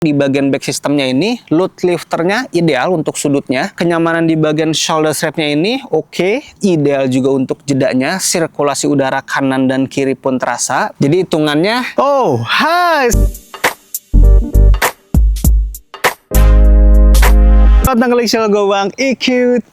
Di bagian back sistemnya ini, load lifternya ideal untuk sudutnya. Kenyamanan di bagian shoulder strapnya ini oke, ideal juga untuk jedanya. Sirkulasi udara kanan dan kiri pun terasa. Jadi hitungannya, oh, hai! Tentang channel gue Bang EQ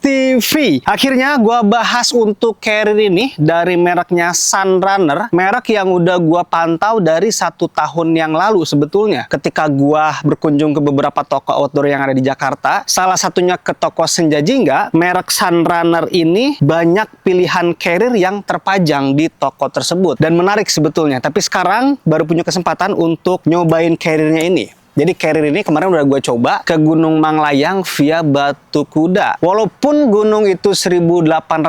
TV. Akhirnya gue bahas untuk carrier ini dari mereknya Sunrunner, merek yang udah gue pantau dari 1 tahun yang lalu sebetulnya. Ketika gue berkunjung ke beberapa toko outdoor yang ada di Jakarta, salah satunya ke toko Senjajingga, merek Sunrunner ini banyak pilihan carrier yang terpajang di toko tersebut dan menarik sebetulnya. Tapi sekarang baru punya kesempatan untuk nyobain carriernya ini. Jadi carrier ini kemarin udah gue coba ke Gunung Manglayang via Batu Kuda. Walaupun gunung itu 1818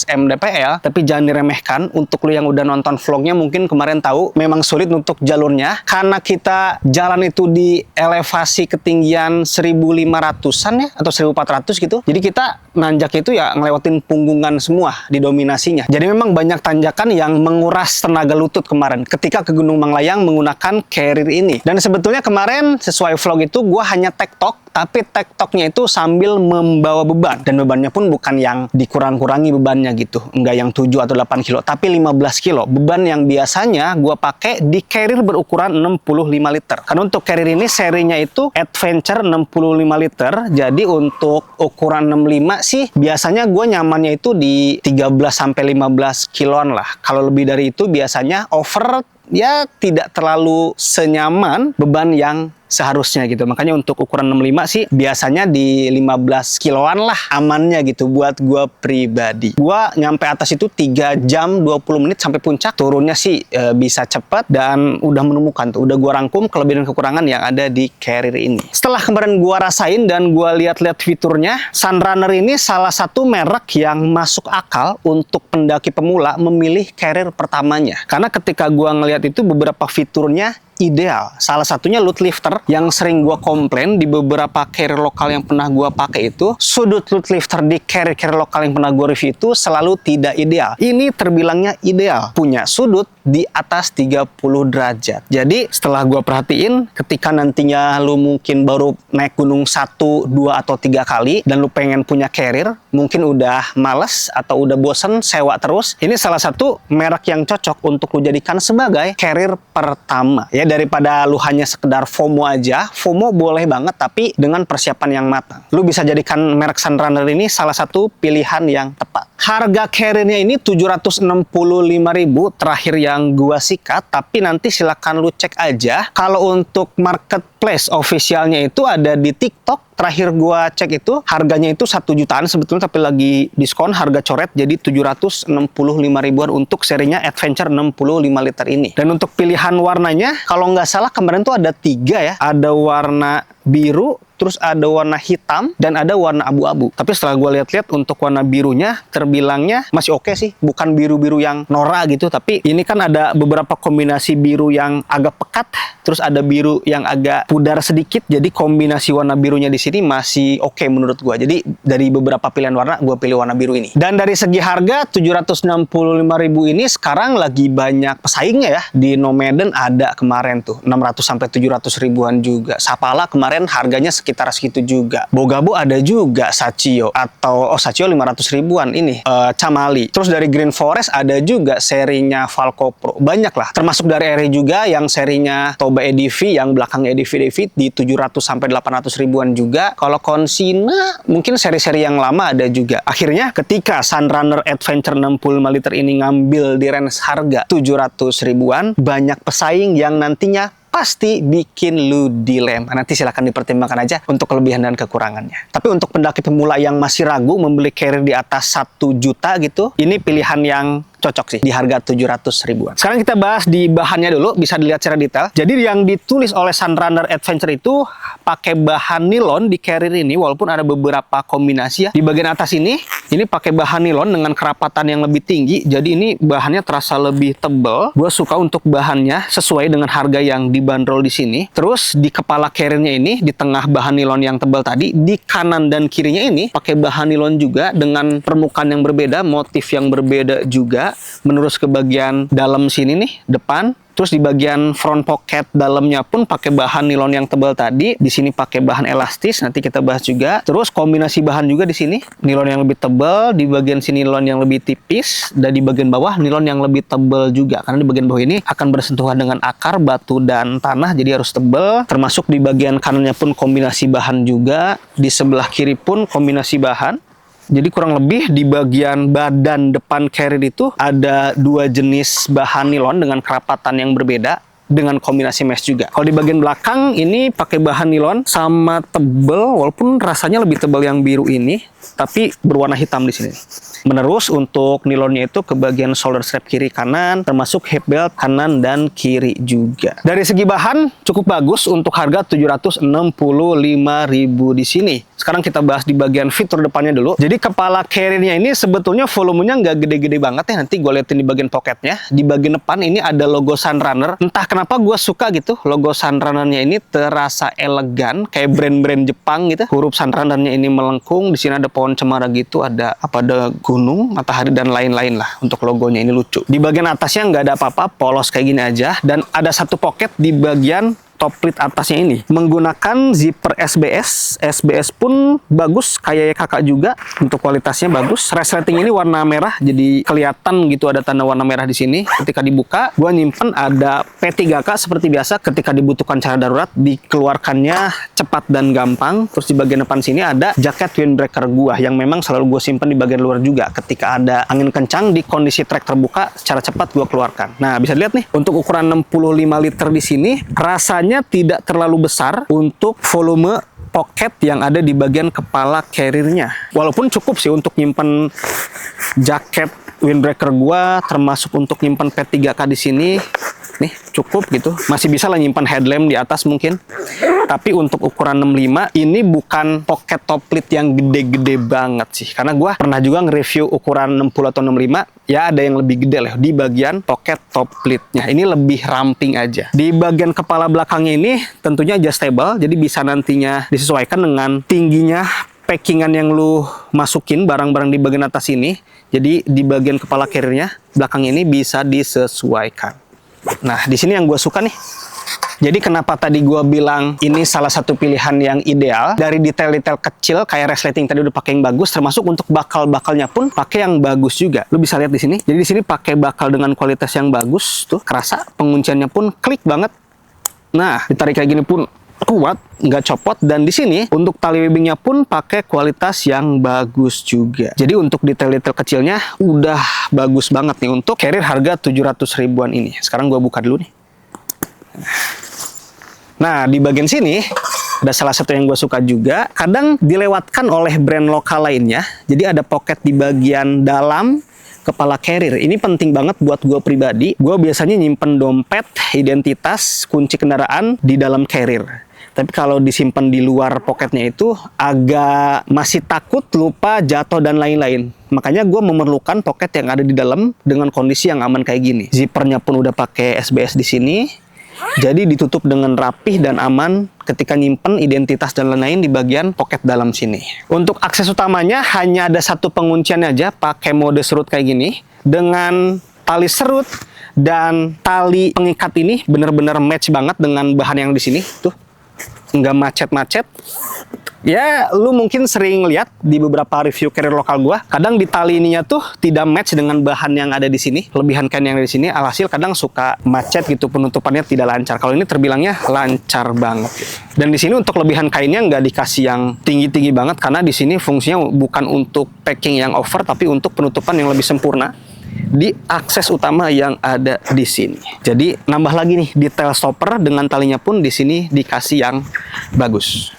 mdpl, tapi jangan diremehkan. Untuk lu yang udah nonton vlognya mungkin kemarin tahu memang sulit untuk jalurnya. Karena kita jalan itu di elevasi ketinggian 1500-an ya, atau 1400 gitu. Jadi kita nanjak itu ya ngelewatin punggungan semua didominasinya. Jadi memang banyak tanjakan yang menguras tenaga lutut kemarin ketika ke Gunung Manglayang menggunakan carrier ini. Dan sebetulnya kemarin sesuai vlog itu gue hanya tektok, tapi tektoknya itu sambil membawa beban. Dan bebannya pun bukan yang dikurang-kurangi bebannya gitu. Enggak yang 7 atau 8 kilo, tapi 15 kilo. Beban yang biasanya gue pakai di carrier berukuran 65 liter. Karena untuk carrier ini serinya itu Adventure 65 liter. Jadi untuk ukuran 65 sih biasanya gue nyamannya itu di 13-15 kiloan lah. Kalau lebih dari itu biasanya over, ya tidak terlalu senyaman beban yang seharusnya gitu. Makanya untuk ukuran 65 sih biasanya di 15 kiloan lah amannya gitu buat gua pribadi. Gua nyampe atas itu 3 jam 20 menit sampai puncak. Turunnya sih bisa cepat dan udah menemukan tuh. Udah gua rangkum kelebihan dan kekurangan yang ada di carrier ini. Setelah kemarin gua rasain dan gua lihat-lihat fiturnya, Sunrunner ini salah satu merek yang masuk akal untuk pendaki pemula memilih carrier pertamanya. Karena ketika gua ngelihat itu beberapa fiturnya ideal. Salah satunya load lifter yang sering gua komplain di beberapa carrier lokal yang pernah gua pakai itu, sudut load lifter di carrier lokal yang pernah gua review itu selalu tidak ideal. Ini terbilangnya ideal, punya sudut di atas 30 derajat. Jadi setelah gua perhatiin, ketika nantinya lu mungkin baru naik gunung 1, 2, atau 3 kali dan lu pengen punya carrier, mungkin udah males atau udah bosen sewa terus, ini salah satu merek yang cocok untuk lu jadikan sebagai carrier pertama. Ya, daripada lu hanya sekedar FOMO aja, FOMO boleh banget tapi dengan persiapan yang matang. Lu bisa jadikan merek Sunrunner ini salah satu pilihan yang tepat. Harga carriernya ini 765.000 terakhir yang gua sikat, tapi nanti silakan lu cek aja. Kalau untuk marketplace officialnya itu ada di TikTok. Terakhir gua cek itu harganya itu 1 jutaan sebetulnya, tapi lagi diskon harga coret jadi 765 ribuan untuk serinya Adventure 65 liter ini. Dan untuk pilihan warnanya kalau nggak salah kemarin tuh ada 3 ya. Ada warna biru, terus ada warna hitam, dan ada warna abu-abu. Tapi setelah gue lihat-lihat untuk warna birunya terbilangnya masih oke sih. Bukan biru-biru yang norak gitu, tapi ini kan ada beberapa kombinasi biru yang agak pekat, terus ada biru yang agak pudar sedikit. Jadi kombinasi warna birunya di sini masih oke menurut gue. Jadi dari beberapa pilihan warna, gue pilih warna biru ini. Dan dari segi harga 765.000 ini sekarang lagi banyak pesaingnya ya. Di Nomaden ada kemarin tuh 600 sampai 700 ribuan juga. Sapala kemarin harganya sekitar segitu juga. Bogabo ada juga Sachio atau Sachio 500 ribuan ini. Camali. Terus dari Green Forest ada juga serinya Falco Pro. Banyak lah. Termasuk dari RE juga yang serinya Toba EDV yang belakang EDV di 700 sampai 800 ribuan juga. Kalau Consina mungkin seri-seri yang lama ada juga. Akhirnya ketika Sunrunner Adventure 65 liter ini ngambil di range harga 700 ribuan, banyak pesaing yang nantinya pasti bikin lu dilema. Nanti silahkan dipertimbangkan aja untuk kelebihan dan kekurangannya. Tapi untuk pendaki pemula yang masih ragu membeli carrier di atas 1 juta gitu, ini pilihan yang cocok sih di harga 700 ribuan. Sekarang kita bahas di bahannya dulu, bisa dilihat secara detail. Jadi yang ditulis oleh Sunrunner Adventure itu pakai bahan nilon di carrier ini, walaupun ada beberapa kombinasi ya. Di bagian atas ini pakai bahan nilon dengan kerapatan yang lebih tinggi, jadi ini bahannya terasa lebih tebal. Gue suka untuk bahannya sesuai dengan harga yang dibanderol di sini. Terus di kepala carriernya ini, di tengah bahan nilon yang tebal tadi, di kanan dan kirinya ini pakai bahan nilon juga dengan permukaan yang berbeda, motif yang berbeda juga. Menurut ke bagian dalam sini nih, depan, Terus di bagian front pocket dalamnya pun pakai bahan nilon yang tebal tadi. Di sini pakai bahan elastis, nanti kita bahas juga. Terus kombinasi bahan juga di sini. Nilon yang lebih tebal, di bagian sini nilon yang lebih tipis, dan di bagian bawah nilon yang lebih tebal juga. Karena di bagian bawah ini akan bersentuhan dengan akar, batu, dan tanah, jadi harus tebal. Termasuk di bagian kanannya pun kombinasi bahan juga. Di sebelah kiri pun kombinasi bahan. Jadi kurang lebih di bagian badan depan carrier itu ada 2 jenis bahan nilon dengan kerapatan yang berbeda dengan kombinasi mesh juga. Kalau di bagian belakang ini pakai bahan nilon sama tebel, walaupun rasanya lebih tebal yang biru ini, tapi berwarna hitam di sini. Menerus untuk nilonnya itu ke bagian shoulder strap kiri kanan, termasuk hip belt kanan dan kiri juga. Dari segi bahan cukup bagus untuk harga 765.000 di sini. Sekarang kita bahas di bagian fitur depannya dulu. Jadi kepala carriernya ini sebetulnya volumenya nggak gede-gede banget ya. Nanti gue liatin di bagian pocketnya. Di bagian depan ini ada logo Sunrunner. Entah kenapa gue suka gitu. Logo Sunrunner-nya ini terasa elegan, kayak brand-brand Jepang gitu. Huruf Sunrunner-nya ini melengkung. Di sini ada pohon cemara gitu, ada gunung, matahari, dan lain-lain lah. Untuk logonya ini lucu. Di bagian atasnya nggak ada apa-apa, polos kayak gini aja. Dan ada satu pocket di bagian top plate atasnya ini. Menggunakan zipper SBS. SBS pun bagus, kayak kakak juga. Untuk kualitasnya bagus. Resleting ini warna merah, jadi kelihatan gitu ada tanda warna merah di sini. Ketika dibuka, gua nyimpen ada P3K seperti biasa. Ketika dibutuhkan cara darurat, dikeluarkannya cepat dan gampang. Terus di bagian depan sini ada jaket windbreaker gua yang memang selalu gua simpen di bagian luar juga. Ketika ada angin kencang di kondisi trek terbuka, secara cepat gua keluarkan. Nah, bisa dilihat nih, untuk ukuran 65 liter di sini, rasanya tidak terlalu besar untuk volume pocket yang ada di bagian kepala carriernya. Walaupun cukup sih untuk nyimpen jaket windbreaker gua, termasuk untuk nyimpen P3K di sini. Nih, cukup gitu. Masih bisa lah nyimpan headlamp di atas mungkin. Tapi untuk ukuran 65, ini bukan pocket top plate yang gede-gede banget sih. Karena gua pernah juga nge-review ukuran 60 atau 65, ya ada yang lebih gede lah di bagian pocket top plate-nya. Ini lebih ramping aja. Di bagian kepala belakangnya ini tentunya adjustable, jadi bisa nantinya disesuaikan dengan tingginya packingan yang lu masukin barang-barang di bagian atas ini. Jadi di bagian kepala carriernya belakang ini bisa disesuaikan. Nah, di sini yang gue suka nih. Jadi kenapa tadi gue bilang ini salah satu pilihan yang ideal. Dari detail-detail kecil kayak resleting tadi udah pakai yang bagus, termasuk untuk bakal-bakalnya pun pakai yang bagus juga. Lu bisa lihat di sini. Jadi di sini pakai bakal dengan kualitas yang bagus tuh, kerasa pengunciannya pun klik banget. Nah, ditarik kayak gini pun kuat, nggak copot. Dan di sini untuk tali webbingnya pun pakai kualitas yang bagus juga. Jadi untuk detail-detail kecilnya udah bagus banget nih untuk carrier harga 700 ribuan ini. Sekarang gua buka dulu nih. Nah, di bagian sini ada salah satu yang gue suka juga. Kadang dilewatkan oleh brand lokal lainnya. Jadi ada pocket di bagian dalam kepala carrier. Ini penting banget buat gue pribadi. Gue biasanya nyimpen dompet, identitas, kunci kendaraan di dalam carrier. Tapi kalau disimpan di luar pocketnya itu agak masih takut lupa, jatuh, dan lain-lain. Makanya gue memerlukan pocket yang ada di dalam dengan kondisi yang aman kayak gini. Zippernya pun udah pakai SBS di sini. Jadi ditutup dengan rapih dan aman ketika nyimpen identitas dan lain-lain di bagian pocket dalam sini. Untuk akses utamanya hanya ada satu penguncian aja, pakai mode serut kayak gini. Dengan tali serut dan tali pengikat ini benar-benar match banget dengan bahan yang di sini. Tuh, nggak macet-macet. Ya, lu mungkin sering lihat di beberapa review carrier lokal gua, kadang di tali ininya tuh tidak match dengan bahan yang ada di sini, lebihan kain yang ada di sini, alhasil kadang suka macet gitu, penutupannya tidak lancar. Kalau ini terbilangnya lancar banget gitu. Dan di sini untuk lebihan kainnya nggak dikasih yang tinggi-tinggi banget, karena di sini fungsinya bukan untuk packing yang over, tapi untuk penutupan yang lebih sempurna di akses utama yang ada di sini. Jadi nambah lagi nih detail stopper dengan talinya pun di sini dikasih yang bagus.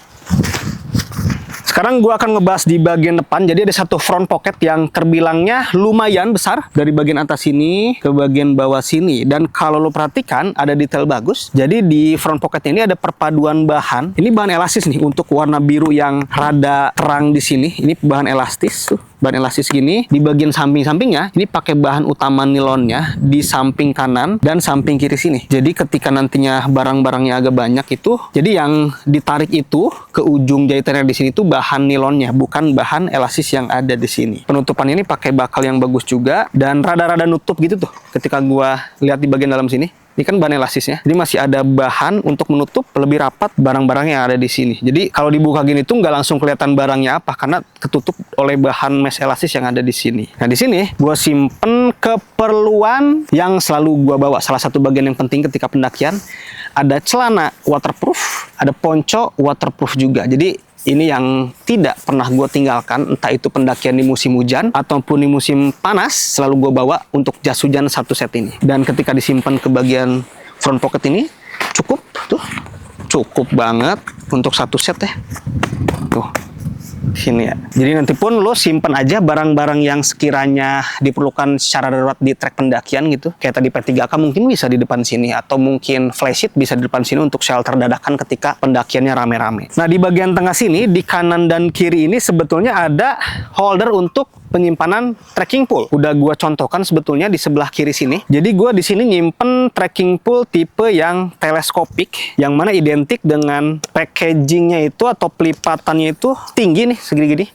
Sekarang gue akan ngebahas di bagian depan. Jadi ada satu front pocket yang terbilangnya lumayan besar. Dari bagian atas sini ke bagian bawah sini. Dan kalau lo perhatikan ada detail bagus. Jadi di front pocket ini ada perpaduan bahan. Ini bahan elastis nih untuk warna biru yang rada terang di sini. Ini bahan elastis tuh. Bahan elastis gini. Di bagian samping-sampingnya ini pakai bahan utama nilonnya di samping kanan dan samping kiri sini. Jadi ketika nantinya barang-barangnya agak banyak itu, jadi yang ditarik itu ke ujung jahitannya di sini tuh bahan nilonnya, bukan bahan elastis yang ada di sini. Penutupan ini pakai bakal yang bagus juga dan rada-rada nutup gitu tuh. Ketika gua lihat di bagian dalam sini, Ini kan ban elastisnya. Jadi masih ada bahan untuk menutup lebih rapat barang-barang yang ada di sini. Jadi kalau dibuka gini tuh nggak langsung kelihatan barangnya apa, karena ketutup oleh bahan mesh elastis yang ada di sini. Nah di sini gue simpen keperluan yang selalu gue bawa. Salah satu bagian yang penting ketika pendakian, ada celana waterproof, ada ponco waterproof juga. Jadi ini yang tidak pernah gue tinggalkan, entah itu pendakian di musim hujan ataupun di musim panas, selalu gue bawa untuk jas hujan satu set ini. Dan ketika disimpan ke bagian front pocket ini, cukup tuh, cukup banget untuk satu set ya. Tuh, sini ya. Jadi nanti pun lo simpen aja barang-barang yang sekiranya diperlukan secara darurat di trek pendakian gitu. Kayak tadi P3K mungkin bisa di depan sini, atau mungkin flysheet bisa di depan sini untuk shelter dadakan ketika pendakiannya rame-rame. Nah di bagian tengah sini, di kanan dan kiri ini sebetulnya ada holder untuk penyimpanan trekking pole. Udah gua contohkan sebetulnya di sebelah kiri sini. Jadi gua di sini nyimpen trekking pole tipe yang teleskopik, yang mana identik dengan packagingnya itu atau pelipatannya itu tinggi nih, segini-gini.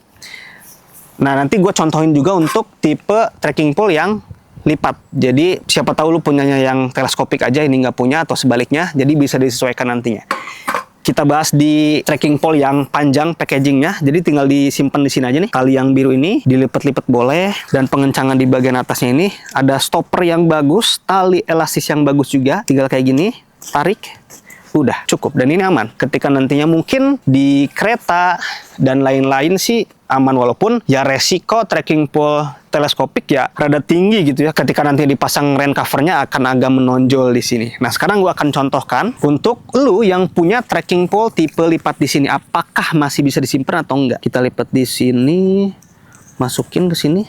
Nah nanti gua contohin juga untuk tipe trekking pole yang lipat. Jadi siapa tahu lu punyanya yang teleskopik aja, ini nggak punya, atau sebaliknya. Jadi bisa disesuaikan nantinya. Kita bahas di trekking pole yang panjang packagingnya, jadi tinggal disimpan di sini aja nih. Tali yang biru ini dilipat-lipat boleh, dan pengencangan di bagian atasnya ini ada stopper yang bagus, tali elastis yang bagus juga. Tinggal kayak gini, tarik, udah cukup. Dan ini aman. Ketika nantinya mungkin di kereta dan lain-lain sih aman, walaupun ya resiko trekking pole teleskopik ya rada tinggi gitu ya. Ketika nanti dipasang rain covernya akan agak menonjol di sini. Nah sekarang gua akan contohkan untuk lu yang punya trekking pole tipe lipat di sini, apakah masih bisa disimpan atau enggak. Kita lipat di sini, masukin ke sini.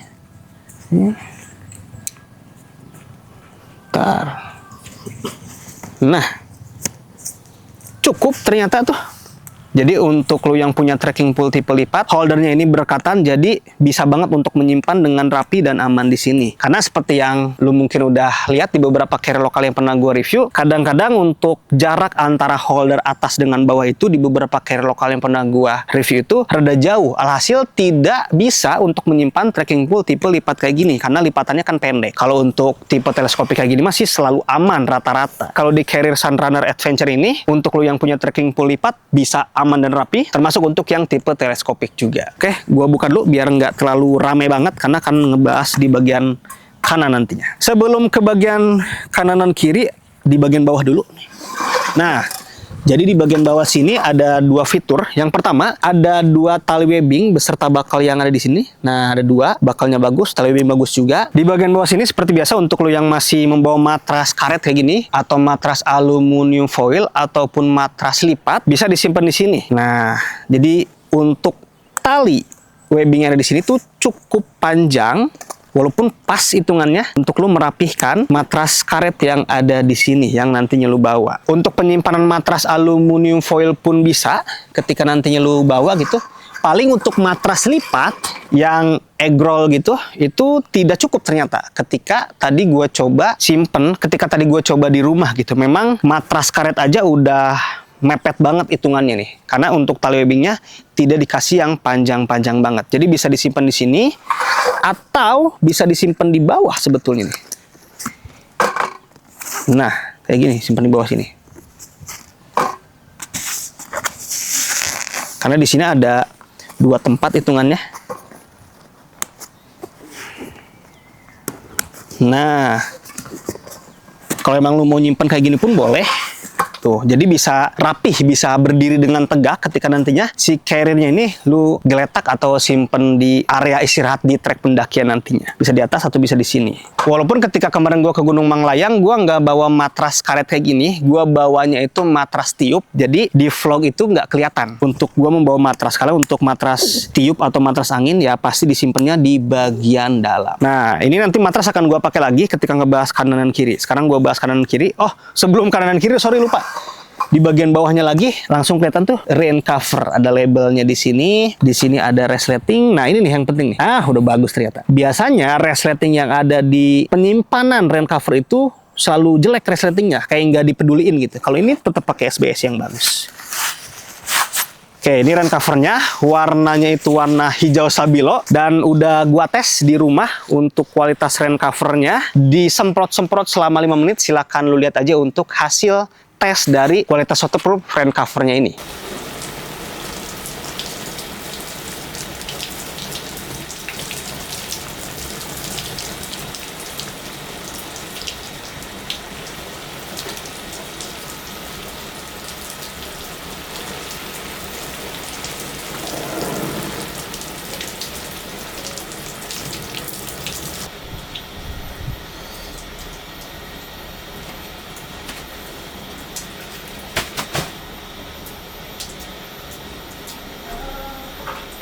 Bentar. Nah, cukup ternyata tuh. Jadi untuk lo yang punya trekking pole tipe lipat, holdernya ini berekatan, jadi bisa banget untuk menyimpan dengan rapi dan aman di sini. Karena seperti yang lo mungkin udah lihat di beberapa carrier lokal yang pernah gue review, kadang-kadang untuk jarak antara holder atas dengan bawah itu di beberapa carrier lokal yang pernah gue review itu rada jauh. Alhasil tidak bisa untuk menyimpan trekking pole tipe lipat kayak gini, karena lipatannya kan pendek. Kalau untuk tipe teleskopik kayak gini masih selalu aman rata-rata. Kalau di carrier Sunrunner Adventure ini, untuk lo yang punya trekking pole lipat bisa aman dan rapi, termasuk untuk yang tipe teleskopik juga. Oke, gua buka dulu biar nggak terlalu rame banget, karena akan ngebahas di bagian kanan nantinya. Sebelum ke bagian kanan dan kiri, di bagian bawah dulu. Nah, jadi di bagian bawah sini ada dua fitur. Yang pertama, ada dua tali webbing beserta bakal yang ada di sini. Nah, ada dua, bakalnya bagus, tali webbing bagus juga. Di bagian bawah sini seperti biasa untuk lo yang masih membawa matras karet kayak gini, atau matras aluminium foil, ataupun matras lipat, bisa disimpan di sini. Nah, jadi untuk tali webbing yang ada di sini tuh cukup panjang, walaupun pas hitungannya untuk lu merapihkan matras karet yang ada di sini yang nantinya lu bawa. Untuk penyimpanan matras aluminium foil pun bisa ketika nantinya lu bawa gitu. Paling untuk matras lipat yang egg roll gitu, itu tidak cukup ternyata. Ketika tadi gua coba simpen, ketika tadi gua coba di rumah gitu, memang matras karet aja udah mepet banget hitungannya nih, karena untuk tali webbingnya tidak dikasih yang panjang-panjang banget. Jadi bisa disimpan di sini atau bisa disimpan di bawah sebetulnya nih. Nah, kayak gini, simpan di bawah sini. Karena di sini ada dua tempat hitungannya. Nah, kalau emang lu mau nyimpan kayak gini pun boleh. Tuh, jadi bisa rapih, bisa berdiri dengan tegak ketika nantinya si carrier-nya ini lu geletak atau simpen di area istirahat di trek pendakian nantinya. Bisa di atas atau bisa di sini. Walaupun ketika kemarin gua ke Gunung Manglayang, gua nggak bawa matras karet kayak gini, gua bawanya itu matras tiup. Jadi di vlog itu nggak kelihatan untuk gua membawa matras. Kalau untuk matras tiup atau matras angin ya pasti disimpannya di bagian dalam. Nah, ini nanti matras akan gua pakai lagi ketika ngebahas kanan dan kiri. Sekarang gua bahas kanan dan kiri. Oh, sebelum kanan dan kiri, sorry lupa. Di bagian bawahnya lagi langsung kelihatan tuh rain cover, ada labelnya di sini. Di sini ada resleting. Nah, ini nih yang penting nih. Ah, udah bagus ternyata. Biasanya resleting yang ada di penyimpanan rain cover itu selalu jelek resletingnya, kayak nggak dipeduliin gitu. Kalau ini tetap pakai SBS yang bagus. Oke, Oke, ini rain covernya, warnanya itu warna hijau stabilo, dan udah gua tes di rumah untuk kualitas rain covernya, disemprot-semprot selama 5 menit. Silahkan lu lihat aja untuk hasil tes dari kualitas waterproof rain covernya ini.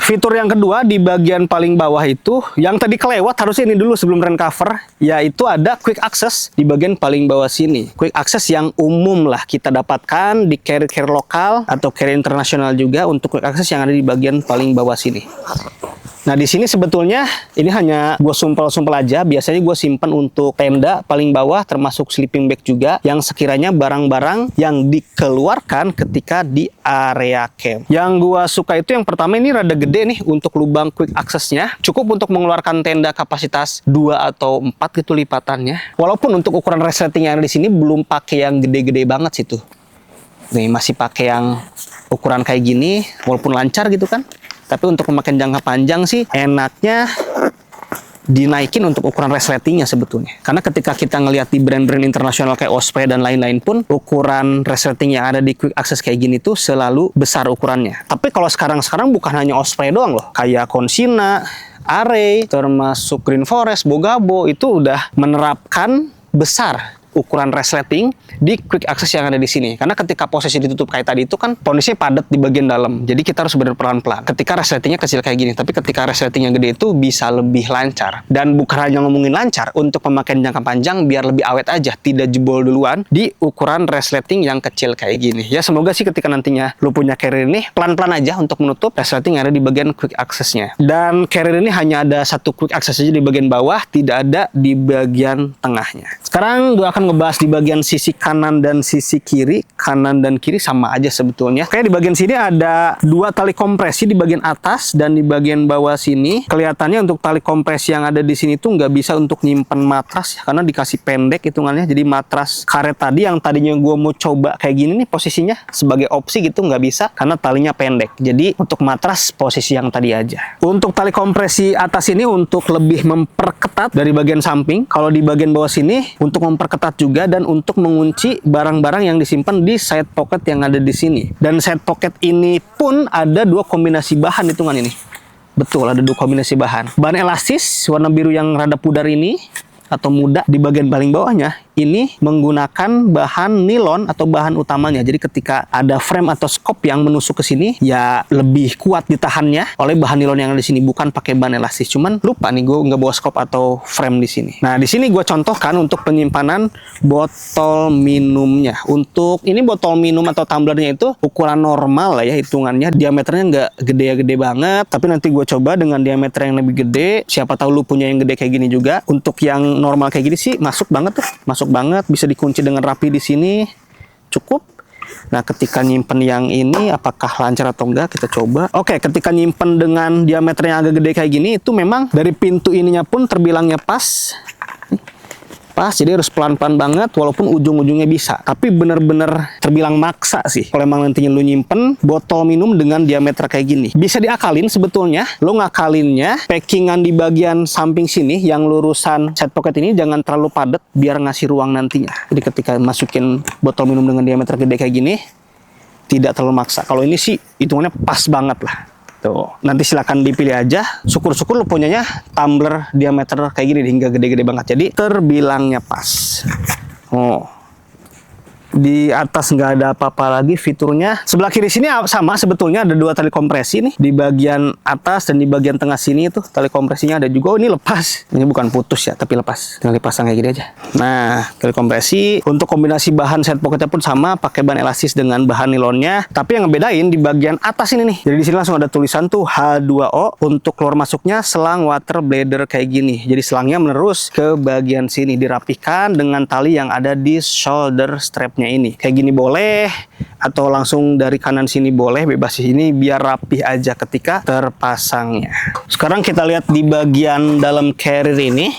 Fitur yang kedua di bagian paling bawah itu, yang tadi kelewat harusnya ini dulu sebelum rain cover, yaitu ada quick access di bagian paling bawah sini. Quick access yang umum lah kita dapatkan di carrier lokal atau carrier internasional juga untuk quick access yang ada di bagian paling bawah sini. Nah, di sini sebetulnya ini hanya gue sumpel-sumpel aja. Biasanya gue simpan untuk tenda paling bawah, termasuk sleeping bag juga, yang sekiranya barang-barang yang dikeluarkan ketika di area camp. Yang gue suka itu yang pertama, ini rada gede nih untuk lubang quick access-nya. Cukup untuk mengeluarkan tenda kapasitas 2 atau 4 gitu lipatannya. Walaupun untuk ukuran resleting yang ada di sini belum pakai yang gede-gede banget sih tuh. Nih masih pakai yang ukuran kayak gini, walaupun lancar gitu kan. Tapi untuk pemakaian jangka panjang sih enaknya dinaikin untuk ukuran resletingnya sebetulnya. Karena ketika kita ngelihat di brand-brand internasional kayak Osprey dan lain-lain pun, ukuran resleting yang ada di quick access kayak gini tuh selalu besar ukurannya. Tapi kalau sekarang bukan hanya Osprey doang loh. Kayak Consina, Array, termasuk Green Forest, Bogabo itu udah menerapkan besar ukuran resleting di quick access yang ada di sini. Karena ketika posisi ditutup kayak tadi itu kan kondisinya padat di bagian dalam. Jadi kita harus benar pelan-pelan. Ketika resletingnya kecil kayak gini, tapi ketika resletingnya gede itu bisa lebih lancar. Dan bukan hanya ngomongin lancar, untuk pemakaian jangka panjang biar lebih awet aja, tidak jebol duluan di ukuran resleting yang kecil kayak gini. Ya semoga sih ketika nantinya lu punya carrier ini pelan-pelan aja untuk menutup resleting yang ada di bagian quick access-nya. Dan carrier ini hanya ada satu quick access aja di bagian bawah, tidak ada di bagian tengahnya. Sekarang gue akan ngebahas di bagian sisi kanan dan sisi kiri. Kanan dan kiri sama aja sebetulnya. Kayak di bagian sini ada 2 tali kompresi di bagian atas dan di bagian bawah sini. Kelihatannya untuk tali kompresi yang ada di sini tuh nggak bisa untuk nyimpen matras karena dikasih pendek hitungannya. Jadi matras karet tadi yang tadinya gue mau coba kayak gini nih posisinya sebagai opsi gitu nggak bisa karena talinya pendek. Jadi untuk matras posisi yang tadi aja. Untuk tali kompresi atas ini untuk lebih memperketat dari bagian samping. Kalau di bagian bawah sini untuk memperketat juga dan untuk mengunci barang-barang yang disimpan di side pocket yang ada di sini. Dan side pocket ini pun ada 2 kombinasi bahan hitungan ini. Betul, ada 2 kombinasi bahan. Bahan elastis warna biru yang rada pudar ini atau muda di bagian paling bawahnya ini menggunakan bahan nilon atau bahan utamanya. Jadi ketika ada frame atau skop yang menusuk ke sini ya lebih kuat ditahannya oleh bahan nilon yang ada di sini, bukan pakai bahan elastis. Cuman lupa nih gue nggak bawa skop atau frame di sini. Nah di sini gue contohkan untuk penyimpanan botol minumnya. Untuk ini botol minum atau tumblernya itu ukuran normal lah ya hitungannya, diameternya nggak gede-gede banget. Tapi nanti gue coba dengan diameter yang lebih gede. Siapa tahu lu punya yang gede kayak gini juga. Untuk yang normal kayak gini sih masuk banget tuh, masuk banget, bisa dikunci dengan rapi di sini, cukup. Nah ketika nyimpen yang ini apakah lancar atau enggak kita coba. Oke, ketika nyimpen dengan diameter yang agak gede kayak gini itu memang dari pintu ininya pun terbilangnya pas. Jadi harus pelan-pelan banget walaupun ujung-ujungnya bisa. Tapi bener-bener terbilang maksa sih kalau emang nantinya lu nyimpen botol minum dengan diameter kayak gini. Bisa diakalin sebetulnya. Lu ngakalinnya packingan di bagian samping sini yang lurusan side pocket ini jangan terlalu padat biar ngasih ruang nantinya. Jadi ketika masukin botol minum dengan diameter gede kayak gini tidak terlalu maksa. Kalau ini sih hitungannya pas banget lah. Tuh, nanti silakan dipilih aja. Syukur-syukur lu punyanya tumbler diameter kayak gini hingga gede-gede banget. Jadi terbilangnya pas. Oh. Di atas nggak ada apa-apa lagi fiturnya. Sebelah kiri sini sama sebetulnya ada 2 tali kompresi nih. Di bagian atas dan di bagian tengah sini itu tali kompresinya ada juga. Oh ini lepas. Ini bukan putus ya, tapi lepas. Tinggal dipasang kayak gini aja. Nah, tali kompresi. Untuk kombinasi bahan side pocketnya pun sama. Pakai bahan elastis dengan bahan nilonnya. Tapi yang ngebedain di bagian atas ini nih. Jadi di sini langsung ada tulisan tuh H2O. Untuk keluar masuknya selang water bladder kayak gini. Jadi selangnya menerus ke bagian sini. Dirapikan dengan tali yang ada di shoulder strap strapnya ini. Kayak gini boleh, atau langsung dari kanan sini boleh, bebas di sini, biar rapih aja ketika terpasangnya. Sekarang kita lihat di bagian dalam carrier ini,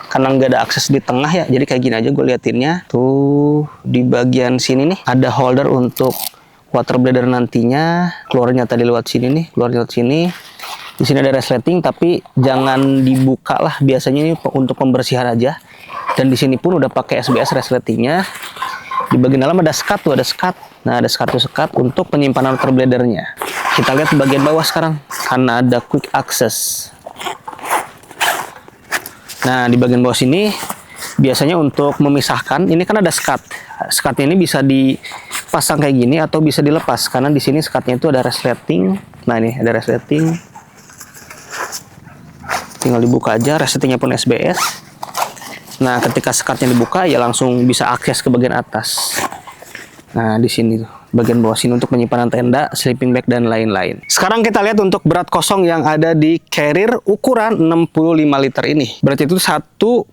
karena nggak ada akses di tengah ya, jadi kayak gini aja gue liatinnya. Tuh di bagian sini nih ada holder untuk water bladder nantinya. Keluarnya tadi lewat sini nih, keluarnya lewat sini. Di sini ada resleting, tapi jangan dibuka lah, biasanya ini untuk pembersihan aja. Dan di sini pun udah pakai SBS resletingnya. Di bagian dalam ada skat tuh, ada skat. Nah, ada skat untuk penyimpanan water bladdernya. Kita lihat di bagian bawah sekarang, karena ada quick access. Nah, di bagian bawah sini biasanya untuk memisahkan, ini kan ada skat. Skatnya ini bisa dipasang kayak gini atau bisa dilepas, karena di sini skatnya itu ada resleting. Nah, ini ada resleting. Tinggal dibuka aja, resletingnya pun SBS. Nah, ketika skatnya dibuka ya langsung bisa akses ke bagian atas. Nah, di sini tuh bagian bawah sini untuk penyimpanan tenda, sleeping bag dan lain-lain. Sekarang kita lihat untuk berat kosong yang ada di carrier ukuran 65 liter ini. Berarti itu 1,5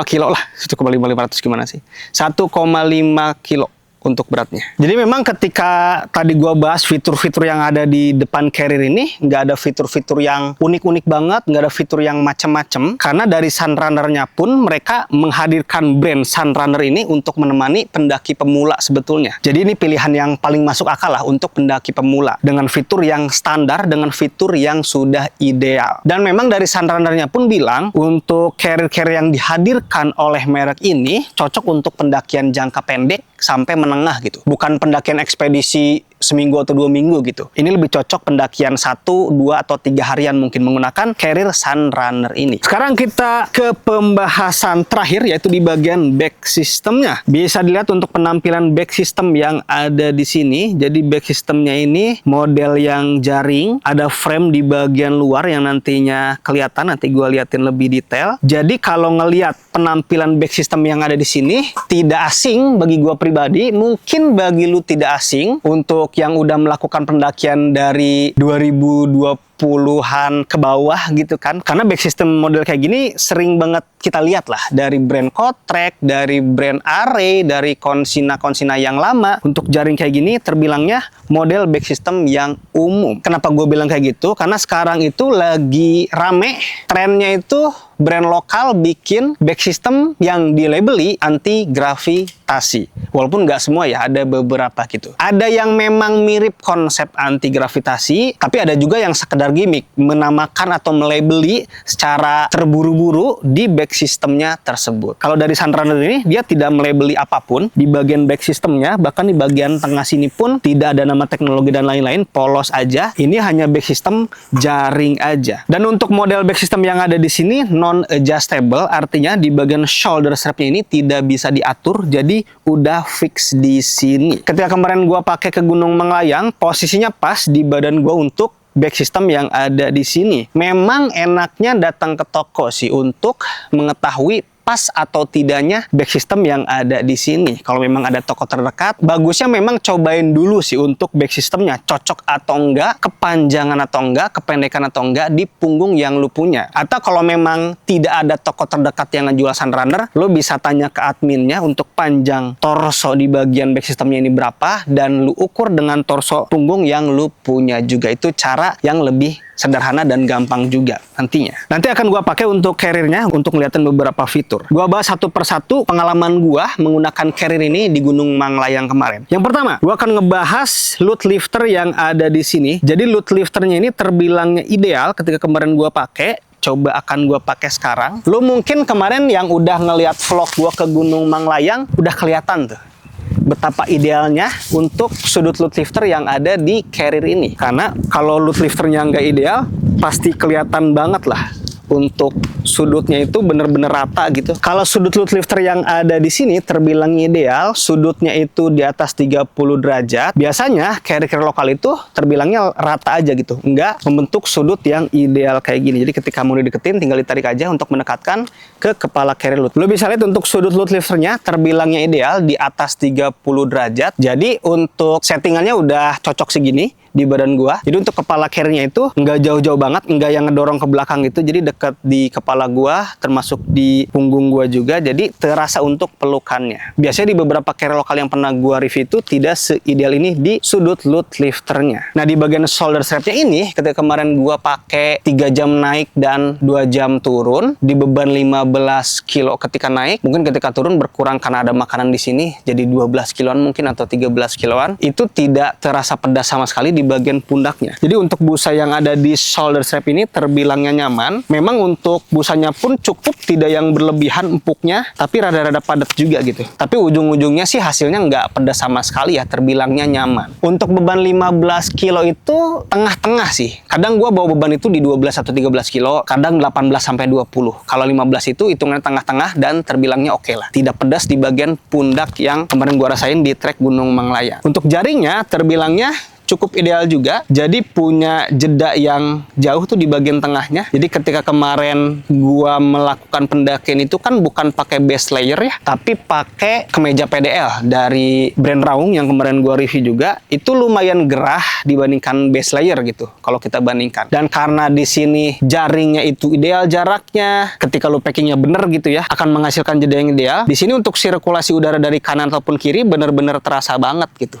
kilo lah. 1,500 gimana sih? 1,5 kilo untuk beratnya. Jadi memang ketika tadi gua bahas fitur-fitur yang ada di depan carrier ini, nggak ada fitur-fitur yang unik-unik banget, nggak ada fitur yang macem-macem, karena dari Sunrunner-nya pun mereka menghadirkan brand Sunrunner ini untuk menemani pendaki pemula sebetulnya. Jadi ini pilihan yang paling masuk akal lah untuk pendaki pemula, dengan fitur yang standar, dengan fitur yang sudah ideal. Dan memang dari Sunrunner-nya pun bilang, untuk carrier-carrier yang dihadirkan oleh merek ini, cocok untuk pendakian jangka pendek sampai menengah gitu. Bukan pendakian ekspedisi seminggu atau 2 minggu gitu. Ini lebih cocok pendakian 1, 2, atau 3 harian mungkin menggunakan carrier Sunrunner ini. Sekarang kita ke pembahasan terakhir, yaitu di bagian back systemnya. Bisa dilihat untuk penampilan back system yang ada di sini. Jadi back systemnya ini model yang jaring, ada frame di bagian luar yang nantinya kelihatan, nanti gue liatin lebih detail. Jadi kalau ngelihat penampilan back system yang ada di sini, tidak asing bagi gue pribadi, mungkin bagi lu tidak asing untuk yang udah melakukan pendakian dari 2020-an ke bawah gitu kan. Karena back system model kayak gini sering banget kita lihat lah dari brand Cotrek, dari brand Array, dari konsina-konsina yang lama. Untuk jaring kayak gini terbilangnya model back system yang umum. Kenapa gue bilang kayak gitu? Karena sekarang itu lagi rame trennya itu brand lokal bikin back system yang dilabeli anti gravitasi. Walaupun nggak semua ya, ada beberapa gitu. Ada yang memang mirip konsep anti gravitasi, tapi ada juga yang sekedar gimmick, menamakan atau melabeli secara terburu-buru di back systemnya tersebut. Kalau dari Sunrunner ini, dia tidak melabeli apapun di bagian back systemnya, bahkan di bagian tengah sini pun tidak ada nama teknologi dan lain-lain, polos aja. Ini hanya back system jaring aja. Dan untuk model back system yang ada di sini non-adjustable, artinya di bagian shoulder strapnya ini tidak bisa diatur, jadi udah fix di sini. Ketika kemarin gua pakai ke Gunung Manglayang, posisinya pas di badan gua untuk back system yang ada di sini. Memang enaknya datang ke toko sih untuk mengetahui pas atau tidaknya back system yang ada di sini. Kalau memang ada toko terdekat, bagusnya memang cobain dulu sih untuk back systemnya cocok atau enggak, kepanjangan atau enggak, kependekan atau enggak di punggung yang lu punya. Atau kalau memang tidak ada toko terdekat yang ngejual Sunrunner, lu bisa tanya ke adminnya untuk panjang torso di bagian back systemnya ini berapa, dan lu ukur dengan torso punggung yang lu punya juga. Itu cara yang lebih sederhana dan gampang juga nantinya. Nanti akan gua pakai untuk carrier-nya untuk ngeliatin beberapa fitur. Gua bahas satu persatu pengalaman gua menggunakan carrier ini di Gunung Manglayang kemarin. Yang pertama, gua akan ngebahas load lifter yang ada di sini. Jadi load lifternya ini terbilangnya ideal ketika kemarin gua pakai. Coba akan gua pakai sekarang. Lu mungkin kemarin yang udah ngeliat vlog gua ke Gunung Manglayang udah kelihatan tuh betapa idealnya untuk sudut load lifter yang ada di carrier ini. Karena kalau load lifternya nggak ideal, pasti kelihatan banget lah untuk sudutnya itu bener-bener rata gitu. Kalau sudut load lifter yang ada di sini terbilang ideal, sudutnya itu di atas 30 derajat. Biasanya carrier lokal itu terbilangnya rata aja gitu, nggak membentuk sudut yang ideal kayak gini. Jadi ketika mau dideketin tinggal ditarik aja untuk mendekatkan ke kepala carrier load. Lo bisa lihat untuk sudut load lifternya terbilangnya ideal di atas 30 derajat. Jadi untuk settingannya udah cocok segini. di badan gua. Jadi untuk kepala carry-nya itu nggak jauh-jauh banget, nggak yang ngedorong ke belakang gitu. Jadi dekat di kepala gua, termasuk di punggung gua juga. Jadi terasa untuk pelukannya. Biasanya di beberapa carry lokal yang pernah gua review itu tidak seideal ini di sudut load lifternya. Nah di bagian shoulder strapnya ini, ketika kemarin gua pakai 3 jam naik dan 2 jam turun, di beban 15 kilo ketika naik, mungkin ketika turun berkurang karena ada makanan di sini, jadi 12 kiloan mungkin atau 13 kiloan, itu tidak terasa pedas sama sekali di bagian pundaknya. Jadi untuk busa yang ada di shoulder strap ini terbilangnya nyaman. Memang untuk busanya pun cukup, tidak yang berlebihan empuknya, tapi rada-rada padat juga gitu. Tapi ujung-ujungnya sih hasilnya nggak pedas sama sekali ya, terbilangnya nyaman. Untuk beban 15 kilo itu tengah-tengah sih. Kadang gua bawa beban itu di 12 atau 13 kilo, kadang 18 sampai 20. Kalau 15 itu hitungannya tengah-tengah dan terbilangnya oke lah. Tidak pedas di bagian pundak yang kemarin gua rasain di trek Gunung Manglayang. Untuk jaringnya terbilangnya cukup ideal juga, jadi punya jeda yang jauh tuh di bagian tengahnya. Jadi ketika kemarin gua melakukan pendakian itu kan bukan pakai base layer ya, tapi pakai kemeja PDL dari brand Raung yang kemarin gua review juga, itu lumayan gerah dibandingkan base layer gitu kalau kita bandingkan. Dan karena di sini jaringnya itu ideal jaraknya, ketika lu packingnya bener gitu ya, akan menghasilkan jeda yang ideal. Di sini untuk sirkulasi udara dari kanan ataupun kiri bener-bener terasa banget gitu.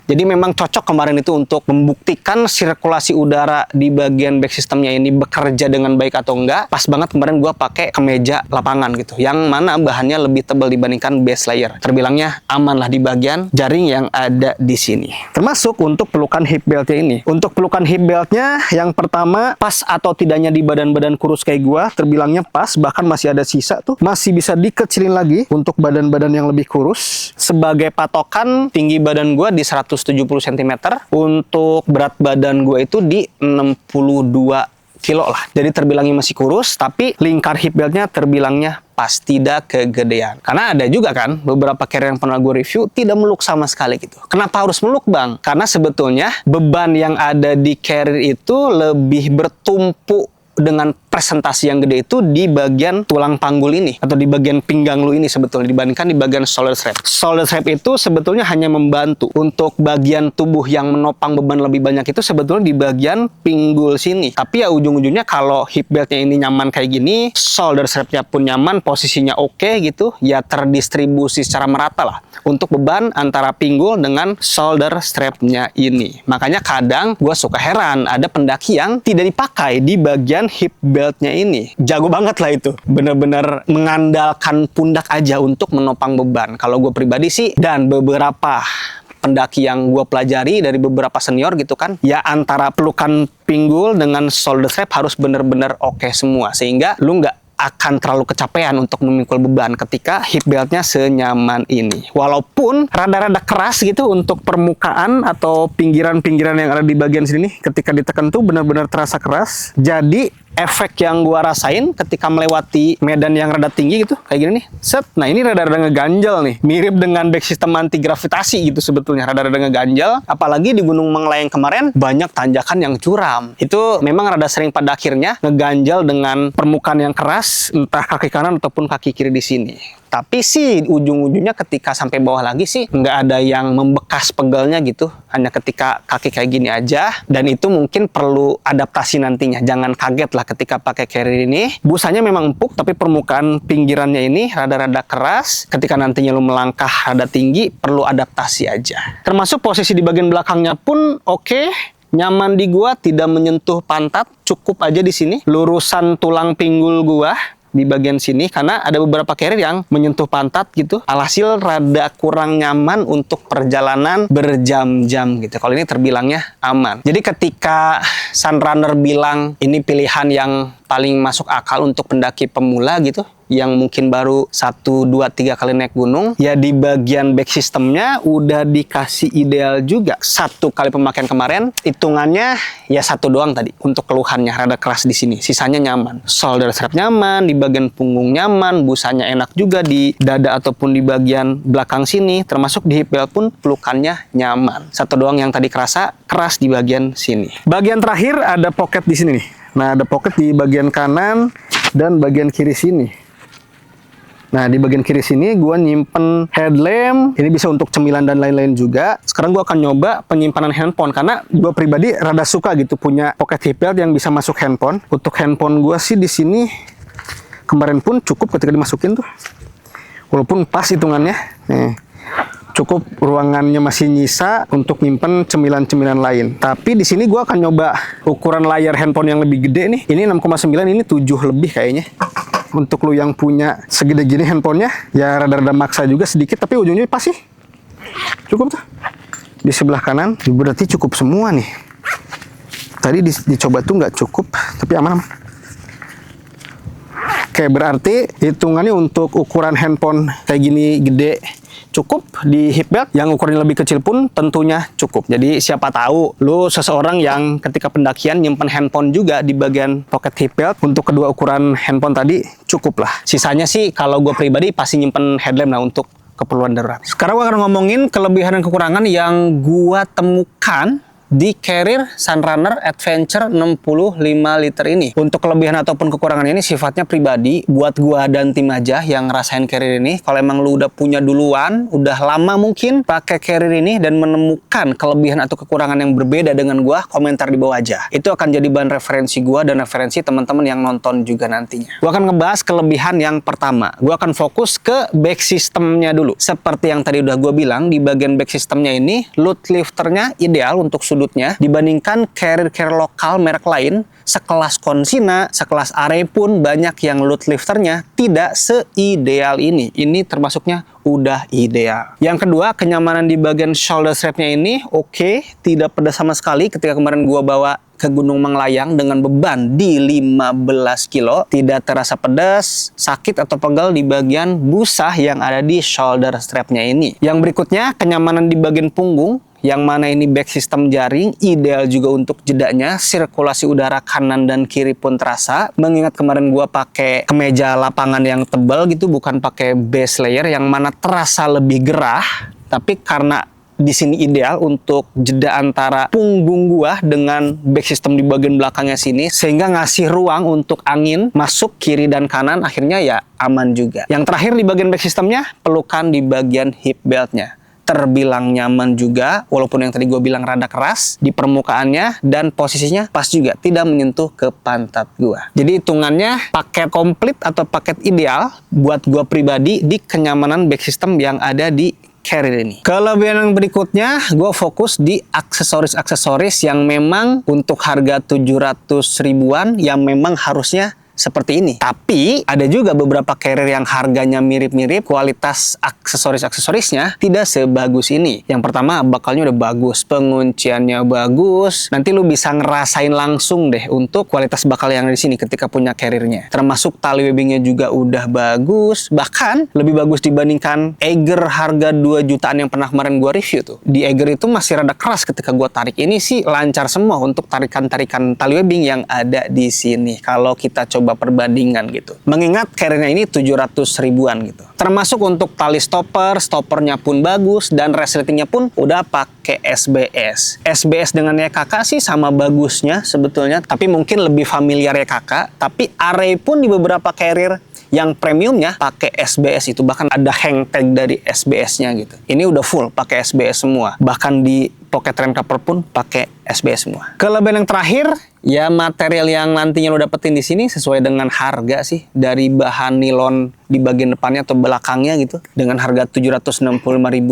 Jadi memang cocok kemarin itu untuk membuktikan sirkulasi udara di bagian back systemnya ini bekerja dengan baik atau enggak. Pas banget kemarin gua pakai kemeja lapangan gitu, yang mana bahannya lebih tebal dibandingkan base layer. Terbilangnya aman lah di bagian jaring yang ada di sini. Termasuk untuk pelukan hip beltnya ini. Untuk pelukan hip beltnya yang pertama, pas atau tidaknya di badan-badan kurus kayak gua, terbilangnya pas, bahkan masih ada sisa tuh. Masih bisa dikecilin lagi untuk badan-badan yang lebih kurus. Sebagai patokan, tinggi badan gua di 170 cm, untuk berat badan gue itu di 62 kilo lah. Jadi terbilangnya masih kurus, tapi lingkar hip beltnya terbilangnya pas, tidak kegedean. Karena ada juga kan beberapa carrier yang pernah gue review tidak meluk sama sekali gitu. Kenapa harus meluk bang? Karena sebetulnya beban yang ada di carrier itu lebih bertumpu dengan presentasi yang gede itu di bagian tulang panggul ini atau di bagian pinggang lu ini sebetulnya, dibandingkan di bagian shoulder strap. Shoulder strap itu sebetulnya hanya membantu. Untuk bagian tubuh yang menopang beban lebih banyak itu sebetulnya di bagian pinggul sini. Tapi ya ujung-ujungnya kalau hip beltnya ini nyaman kayak gini, shoulder strapnya pun nyaman, posisinya oke gitu, ya terdistribusi secara merata lah untuk beban antara pinggul dengan shoulder strapnya ini. Makanya kadang gue suka heran ada pendaki yang tidak dipakai di bagian hip beltnya ini. Jago banget lah itu. Bener-bener mengandalkan pundak aja untuk menopang beban. Kalau gue pribadi sih, dan beberapa pendaki yang gue pelajari dari beberapa senior gitu kan, ya antara pelukan pinggul dengan shoulder strap harus bener-bener oke semua. Sehingga lu nggak akan terlalu kecapean untuk memikul beban ketika hip beltnya senyaman ini. Walaupun rada-rada keras gitu untuk permukaan atau pinggiran-pinggiran yang ada di bagian sini, ketika ditekan tuh benar-benar terasa keras. Jadi efek yang gua rasain ketika melewati medan yang rada tinggi gitu, kayak gini nih, set. Nah ini rada-rada ngeganjal nih, mirip dengan back system anti gravitasi gitu sebetulnya, rada-rada ngeganjal. Apalagi di Gunung Manglayang kemarin banyak tanjakan yang curam, itu memang rada sering pada akhirnya ngeganjal dengan permukaan yang keras, entah kaki kanan ataupun kaki kiri di sini. Tapi sih ujung-ujungnya ketika sampai bawah lagi sih nggak ada yang membekas pegelnya gitu, hanya ketika kaki kayak gini aja. Dan itu mungkin perlu adaptasi nantinya, jangan kaget lah ketika pakai carrier ini. Busanya memang empuk, tapi permukaan pinggirannya ini rada-rada keras. Ketika nantinya lu melangkah rada tinggi, perlu adaptasi aja. Termasuk posisi di bagian belakangnya pun oke. Nyaman di gua, tidak menyentuh pantat, cukup aja di sini. Lurusan tulang pinggul gua di bagian sini, karena ada beberapa carrier yang menyentuh pantat gitu. Alhasil rada kurang nyaman untuk perjalanan berjam-jam gitu. Kalau ini terbilangnya aman. Jadi ketika Sunrunner bilang ini pilihan yang paling masuk akal untuk pendaki pemula gitu, yang mungkin baru 1, 2, 3 kali naik gunung, ya di bagian back systemnya udah dikasih ideal juga. 1 kali pemakaian kemarin, hitungannya ya 1 doang tadi untuk keluhannya rada keras di sini, sisanya nyaman. Shoulder strap nyaman, di bagian punggung nyaman, busanya enak juga di dada ataupun di bagian belakang sini, termasuk di hip belt pun pelukannya nyaman. 1 doang yang tadi kerasa keras di bagian sini. Bagian terakhir ada pocket di sini nih. Nah, ada pocket di bagian kanan dan bagian kiri sini. Nah, di bagian kiri sini gue nyimpen headlamp. Ini bisa untuk cemilan dan lain-lain juga. Sekarang gue akan nyoba penyimpanan handphone. Karena gue pribadi rada suka gitu punya pocket hip belt yang bisa masuk handphone. Untuk handphone gue sih di sini kemarin pun cukup ketika dimasukin tuh. Walaupun pas hitungannya. Nih, cukup ruangannya masih nyisa untuk nyimpen cemilan-cemilan lain. Tapi di sini gue akan nyoba ukuran layar handphone yang lebih gede nih. Ini 6,9, ini 7 lebih kayaknya. Untuk lu yang punya segede gini handphonenya, ya rada-rada maksa juga sedikit, tapi ujungnya pas sih. Cukup tuh. Di sebelah kanan, berarti cukup semua nih. Tadi dicoba tuh nggak cukup, tapi aman-aman. Oke, berarti hitungannya untuk ukuran handphone kayak gini gede cukup, di hip belt yang ukurannya lebih kecil pun tentunya cukup. Jadi siapa tahu lu seseorang yang ketika pendakian nyimpen handphone juga di bagian pocket hip belt, untuk kedua ukuran handphone tadi cukup lah. Sisanya sih kalau gue pribadi pasti nyimpen headlamp lah untuk keperluan darurat. Sekarang gue akan ngomongin kelebihan dan kekurangan yang gue temukan di Carrier Sunrunner Adventure 65 liter ini. Untuk kelebihan ataupun kekurangan ini sifatnya pribadi buat gua dan tim aja yang ngerasain Carrier ini. Kalau emang lu udah punya duluan, udah lama mungkin pakai Carrier ini dan menemukan kelebihan atau kekurangan yang berbeda dengan gua, komentar di bawah aja. Itu akan jadi bahan referensi gua dan referensi teman-teman yang nonton juga nantinya. Gua akan ngebahas kelebihan yang pertama. Gua akan fokus ke back systemnya dulu. Seperti yang tadi udah gua bilang, di bagian back systemnya ini load lifternya ideal untuk sudutnya dibandingkan carrier lokal merek lain sekelas Consina, sekelas Array pun banyak yang load lifternya tidak seideal ini. Ini termasuknya udah ideal. Yang kedua, kenyamanan di bagian shoulder strapnya ini oke, tidak pedas sama sekali. Ketika kemarin gua bawa ke Gunung Manglayang dengan beban di 15 kilo, tidak terasa pedas, sakit atau pegal di bagian busa yang ada di shoulder strapnya ini. Yang berikutnya, kenyamanan di bagian punggung, yang mana ini back system jaring, ideal juga untuk jedanya, sirkulasi udara kanan dan kiri pun terasa. Mengingat kemarin gua pakai kemeja lapangan yang tebal gitu, bukan pakai base layer yang mana terasa lebih gerah, tapi karena di sini ideal untuk jeda antara punggung gua dengan back system di bagian belakangnya sini, sehingga ngasih ruang untuk angin masuk kiri dan kanan, akhirnya ya aman juga. Yang terakhir di bagian back systemnya, pelukan di bagian hip beltnya terbilang nyaman juga, walaupun yang tadi gue bilang rada keras di permukaannya, dan posisinya pas juga, tidak menyentuh ke pantat gue. Jadi hitungannya paket komplit atau paket ideal buat gue pribadi di kenyamanan back system yang ada di Carrier ini. Kelebihan yang berikutnya, gue fokus di aksesoris-aksesoris yang memang untuk harga 700 ribuan yang memang harusnya seperti ini. Tapi ada juga beberapa Carrier yang harganya mirip-mirip, kualitas aksesoris-aksesorisnya tidak sebagus ini. Yang pertama, bakalnya udah bagus, pengunciannya bagus. Nanti lu bisa ngerasain langsung deh untuk kualitas bakal yang ada di sini ketika punya Carrier-nya. Termasuk tali webbingnya juga udah bagus, bahkan lebih bagus dibandingkan Eiger harga 2 jutaan yang pernah kemarin gua review tuh. Di Eiger itu masih rada keras ketika gua tarik. Ini sih lancar semua untuk tarikan-tarikan tali webbing yang ada di sini. Kalau kita coba perbandingan gitu. Mengingat Carrier-nya ini 700 ribuan gitu. Termasuk untuk tali stoppernya pun bagus, dan resletingnya pun udah pakai SBS. SBS dengan YKK sih sama bagusnya sebetulnya, tapi mungkin lebih familiar YKK. Tapi Array pun di beberapa Carrier yang premiumnya pakai SBS itu, bahkan ada hang tag dari SBS-nya gitu. Ini udah full pakai SBS semua. Bahkan di pocket rain cover pun pakai SBS semua. Kelebihan yang terakhir, ya material yang nantinya lo dapetin di sini sesuai dengan harga sih, dari bahan nilon di bagian depannya atau belakangnya gitu, dengan harga 765.000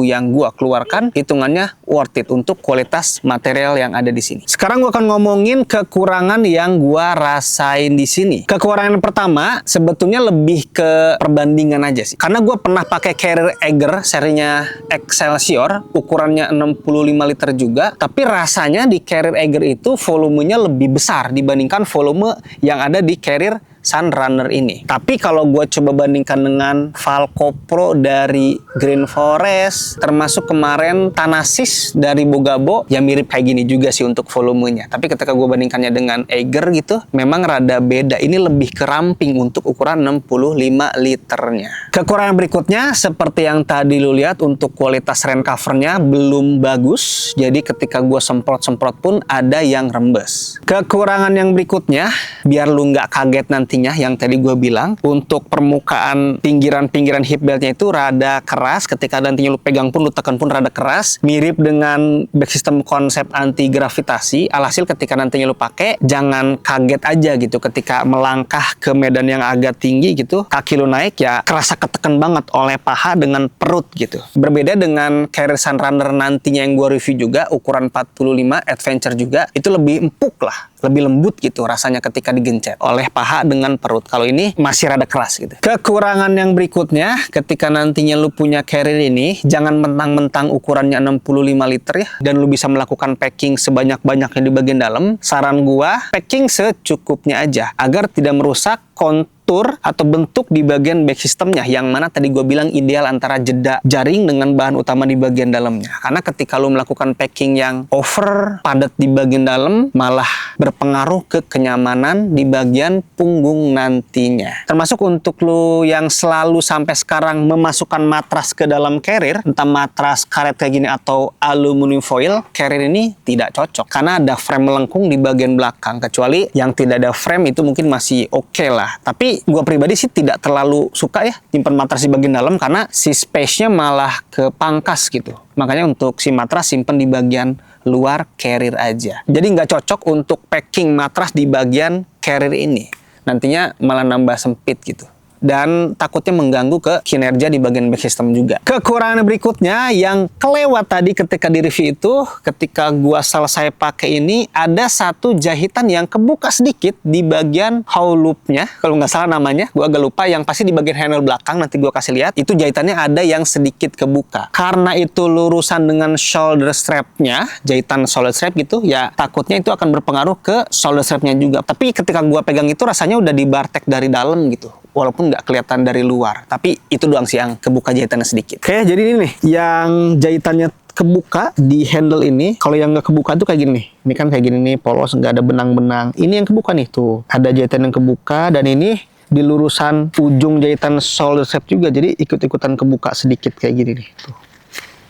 yang gua keluarkan, hitungannya worth it untuk kualitas material yang ada di sini. Sekarang gua akan ngomongin kekurangan yang gua rasain di sini. Kekurangan pertama sebetulnya lebih ke perbandingan aja sih. Karena gua pernah pakai Carrier Eiger serinya Excelsior, ukurannya 65 liter juga, tapi rasanya di Carrier Eiger itu volumenya lebih besar dibandingkan volume yang ada di Carrier Sunrunner ini. Tapi kalau gue coba bandingkan dengan Falco Pro dari Green Forest, termasuk kemarin Thanasis dari Bogabo, ya mirip kayak gini juga sih untuk volumenya. Tapi ketika gue bandingkannya dengan Eiger gitu, memang rada beda. Ini lebih ke ramping untuk ukuran 65 liternya. Kekurangan berikutnya, seperti yang tadi lu lihat, untuk kualitas rain covernya belum bagus. Jadi ketika gue semprot-semprot pun ada yang rembes. Kekurangan yang berikutnya, biar lu nggak kaget nanti nantinya yang tadi gue bilang. Untuk permukaan pinggiran-pinggiran hip beltnya itu rada keras, ketika nantinya lu pegang pun, lu tekan pun rada keras, mirip dengan back system konsep anti gravitasi. Alhasil ketika nantinya lu pakai, jangan kaget aja gitu ketika melangkah ke medan yang agak tinggi gitu, kaki lu naik ya kerasa ketekan banget oleh paha dengan perut gitu. Berbeda dengan Carrier Sunrunner nantinya yang gue review juga, ukuran 45 Adventure juga, itu lebih empuk lah, lebih lembut gitu rasanya ketika digencet oleh paha dengan perut. Kalau ini masih rada keras gitu. Kekurangan yang berikutnya, ketika nantinya lu punya Carrier ini, jangan mentang-mentang ukurannya 65 liter ya, dan lu bisa melakukan packing sebanyak-banyaknya di bagian dalam. Saran gua, packing secukupnya aja, agar tidak merusak kontur atau bentuk di bagian back systemnya, yang mana tadi gue bilang ideal antara jeda jaring dengan bahan utama di bagian dalamnya. Karena ketika lu melakukan packing yang over padat di bagian dalam, malah berpengaruh ke kenyamanan di bagian punggung nantinya. Termasuk untuk lu yang selalu sampai sekarang memasukkan matras ke dalam Carrier, entah matras karet kayak gini atau aluminium foil, Carrier ini tidak cocok karena ada frame melengkung di bagian belakang. Kecuali yang tidak ada frame itu mungkin masih oke lah. Tapi gue pribadi sih tidak terlalu suka ya simpan matras di bagian dalam, karena si space-nya malah kepangkas gitu. Makanya untuk si matras simpan di bagian luar Carrier aja. Jadi nggak cocok untuk packing matras di bagian Carrier ini. Nantinya malah nambah sempit gitu. Dan takutnya mengganggu ke kinerja di bagian back system juga. Kekurangan berikutnya yang kelewat tadi ketika di review itu, ketika gua selesai pakai ini, ada satu jahitan yang kebuka sedikit di bagian how loop-nya, kalau nggak salah namanya, gua agak lupa, yang pasti di bagian handle belakang, nanti gua kasih lihat, itu jahitannya ada yang sedikit kebuka. Karena itu lurusan dengan shoulder strap-nya, jahitan shoulder strap gitu, ya takutnya itu akan berpengaruh ke shoulder strap-nya juga. Tapi ketika gua pegang itu rasanya udah dibartek dari dalam gitu. Walaupun nggak kelihatan dari luar, tapi itu doang sih yang kebuka jahitannya sedikit. Oke, jadi ini nih, yang jahitannya kebuka di handle ini. Kalau yang nggak kebuka tuh kayak gini nih. Ini kan kayak gini nih, polos, nggak ada benang-benang. Ini yang kebuka nih, tuh. Ada jahitan yang kebuka, dan ini di lurusan ujung jahitan shoulder strap juga, jadi ikut-ikutan kebuka sedikit kayak gini nih, tuh.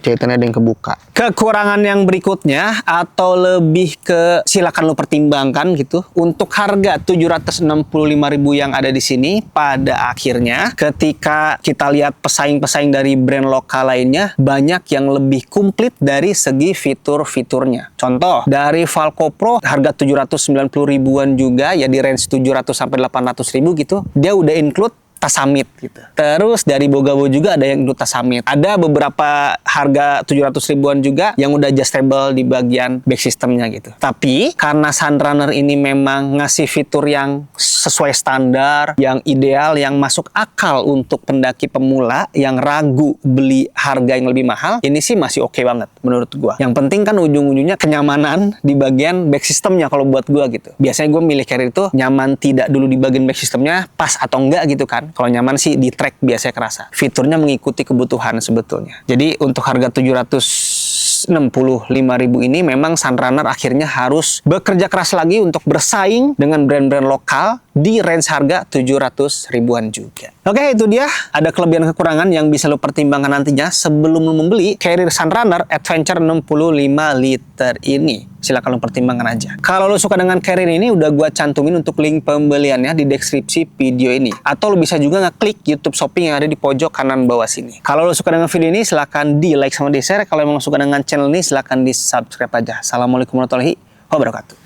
Jahitannya ada yang kebuka. Kekurangan yang berikutnya, atau lebih ke silakan lo pertimbangkan gitu, untuk harga 765.000 yang ada di sini, pada akhirnya ketika kita lihat pesaing-pesaing dari brand lokal lainnya, banyak yang lebih komplit dari segi fitur-fiturnya. Contoh, dari Falco Pro harga 790.000-an juga, ya di range 700 sampai 800.000 gitu, dia udah include tas summit gitu. Terus dari Bogabo juga ada yang tas summit. Ada beberapa harga 700.000-an juga yang udah adjustable di bagian back systemnya gitu. Tapi karena Sunrunner ini memang ngasih fitur yang sesuai standar, yang ideal, yang masuk akal untuk pendaki pemula yang ragu beli harga yang lebih mahal, ini sih masih oke banget menurut gua. Yang penting kan ujung-ujungnya kenyamanan di bagian back systemnya kalau buat gua gitu. Biasanya gua milih Carrier itu nyaman tidak dulu di bagian back systemnya, pas atau enggak gitu kan. Kalau nyaman sih di track biasanya kerasa. Fiturnya mengikuti kebutuhan sebetulnya. Jadi untuk harga 765.000 ini memang Sunrunner akhirnya harus bekerja keras lagi untuk bersaing dengan brand-brand lokal di range harga 700.000-an juga. Oke, itu dia. Ada kelebihan kekurangan yang bisa lo pertimbangkan nantinya sebelum lo membeli Carrier Sunrunner Adventure 65 liter ini. Silakan lo pertimbangkan aja. Kalau lo suka dengan Carrier ini, udah gua cantumin untuk link pembeliannya di deskripsi video ini. Atau lo bisa juga ngeklik YouTube Shopping yang ada di pojok kanan bawah sini. Kalau lo suka dengan video ini, silakan di like sama di share. Kalau emang suka dengan channel ini, silakan di subscribe aja. Assalamualaikum warahmatullahi wabarakatuh.